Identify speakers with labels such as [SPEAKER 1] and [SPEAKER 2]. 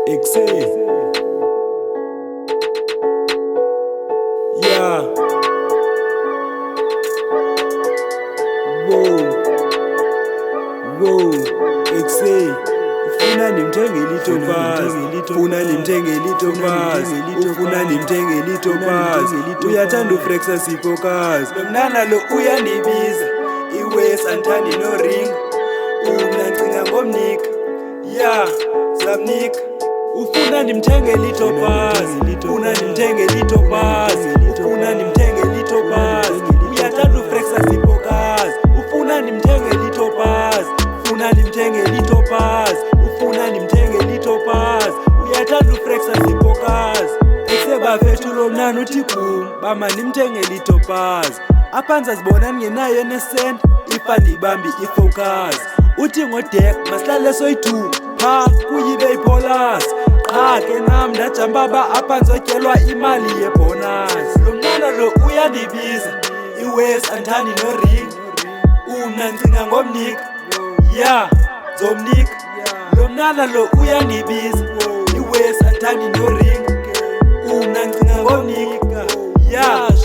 [SPEAKER 1] Excel. Yeah. Wow. Excel. Ufuna nimthengele itopaz, ufuna nimthengele itopaz, ufuna nimthengele itopaz. Uyathanda uflexa siphokazi, lo mnana lo uyanibiza. Iwes andithandi no ring, umna ncinga ngomnika. Yeah, zamnika. Ufuna nimthengele itopaz, ufuna nimthengele itopaz, ufuna nimthengele itopaz. Uyathanda uflexa siphokazi, ufuna nimthengele itopaz, ufuna nimthengele itopaz, ufuna nimthengele itopaz. Uyathanda uflexa siphokazi. Eksebafethu lo mnana uthi kum bama nimthengele itopaz. Aphansi sibona ningenayo nesent ifa ndibambi ifocus. Uthi ngodek masihlale soyi-2 pha kuyibe ibholas. Qha ke nam ndajamba ba aphansi otyelwa imali yebonus. Lo mnana lo uyandibiza, iwes andithandi no ring, umna ncinga ngomnika. Yeah, zomnika. Lo mnana lo uyandibiza, iwes andithandi no ring, umna ncinga ngomnika. Yeah.